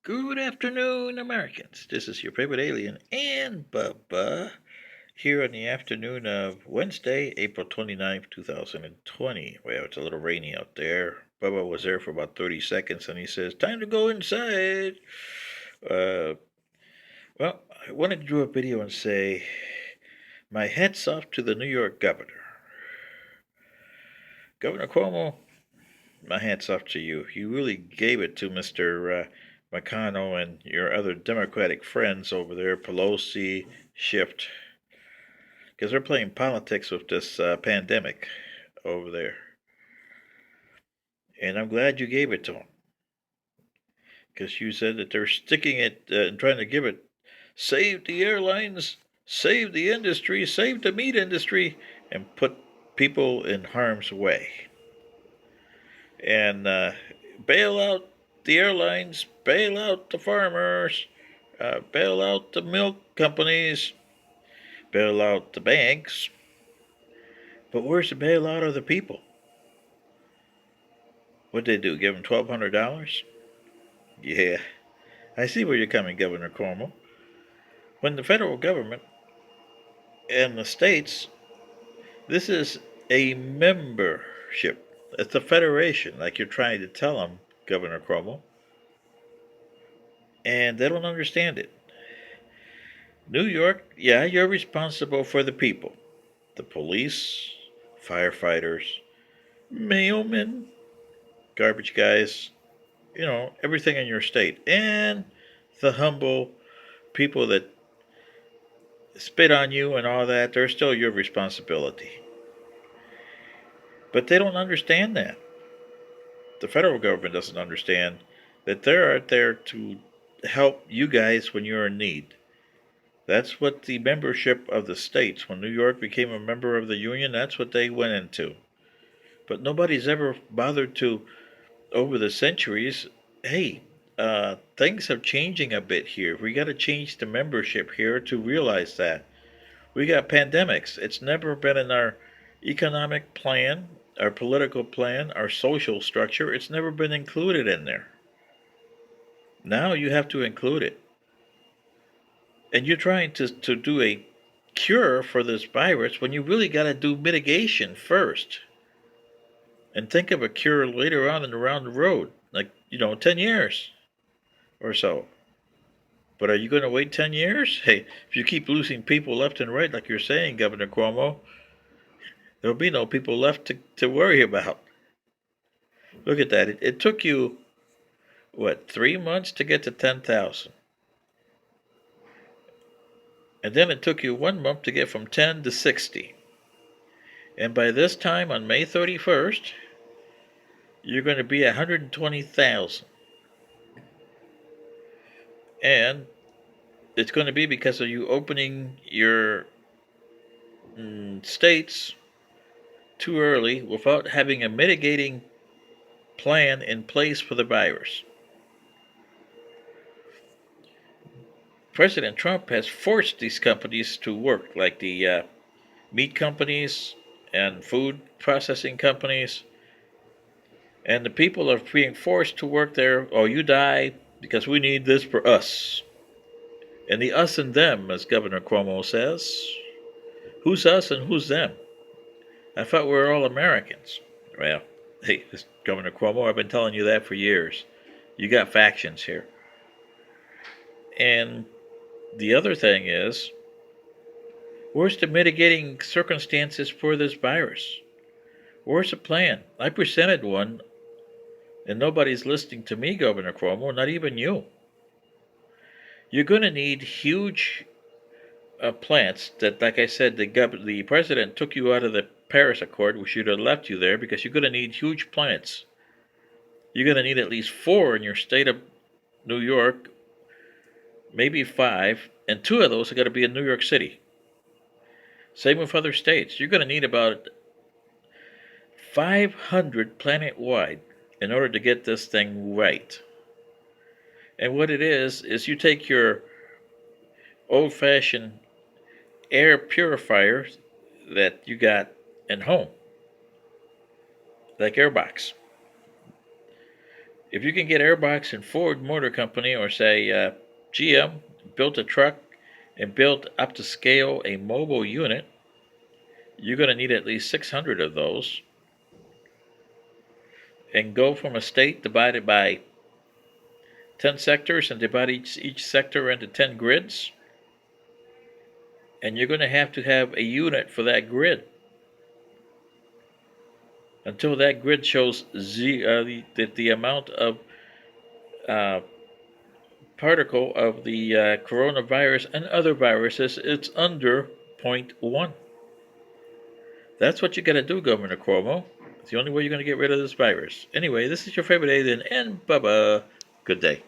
Good afternoon, Americans. This is your favorite alien and Bubba here on the afternoon of Wednesday, April 29th, 2020. Well, it's a little rainy out there. Bubba was there for about 30 seconds and he says, "Time to go inside." Uh, well, I wanted to do a video and say, my hats off to the New York governor. Governor Cuomo, my hats off to you. You really gave it to Mr. McConnell and your other Democratic friends over there, Pelosi, Schiff, because they're playing politics with this pandemic over there. And I'm glad you gave it to them, because you said that they're sticking it and trying to give it, save the airlines, save the industry, save the meat industry, and put people in harm's way. And bail out the airlines, bail out the farmers, bail out the milk companies, bail out the banks. But where's the bailout of the people? What'd they do? Give them $1,200? Yeah, I see where you're coming, Governor Cuomo. When the federal government and the states, this is a membership. It's a federation, like you're trying to tell them, Governor Cuomo. And they don't understand it. New York, yeah, you're responsible for the people. The police, firefighters, mailmen, garbage guys, everything in your state. And the humble people that spit on you and all that, they're still your responsibility. But they don't understand that. The federal government doesn't understand that they're out there to help you guys when you're in need. That's what the membership of the states, when New York became a member of the Union, that's what they went into. But nobody's ever bothered to, over the centuries, hey, things are changing a bit here. We got to change the membership here to realize that. We got pandemics. It's never been in our economic plan, our political plan, our social structure. It's never been included in there. Now you have to include it. And you're trying to do a cure for this virus when you really got to do mitigation first. And think of a cure later on and around the road, like, 10 years or so. But are you going to wait 10 years? Hey, if you keep losing people left and right, like you're saying, Governor Cuomo, there'll be no people left to worry about. Look at that. It took you, what, 3 months to get to 10,000. And then it took you 1 month to get from 10 to 60. And by this time, on May 31st, you're going to be 120,000. And it's going to be because of you opening your states too early without having a mitigating plan in place for the virus. President Trump has forced these companies to work, like the meat companies and food processing companies. And the people are being forced to work there. Oh, you die because we need this for us. And the us and them, as Governor Cuomo says. Who's us and who's them? I thought we were all Americans. Well, hey, Governor Cuomo, I've been telling you that for years. You got factions here. And the other thing is, where's the mitigating circumstances for this virus? Where's the plan? I presented one, and nobody's listening to me, Governor Cuomo, not even you. You're going to need huge plants that, like I said, the president took you out of the Paris Accord, which should have left you there, because you're going to need huge plants. You're going to need at least 4 in your state of New York, maybe 5, and 2 of those are going to be in New York City. Same with other states. You're going to need about 500 planet-wide in order to get this thing right. And what it is you take your old-fashioned air purifier that you got in home, like Airbox. If you can get Airbox and Ford Motor Company, or say GM, built a truck and built up to scale a mobile unit, you're going to need at least 600 of those, and go from a state divided by 10 sectors and divide each sector into 10 grids, and you're going to have a unit for that grid until that grid shows the amount of uh, particle of the coronavirus and other viruses, it's under zero point 0.1. That's what you got to do, Governor Cuomo. It's the only way you're going to get rid of this virus. Anyway, this is your favorite alien, and Bubba. Good day.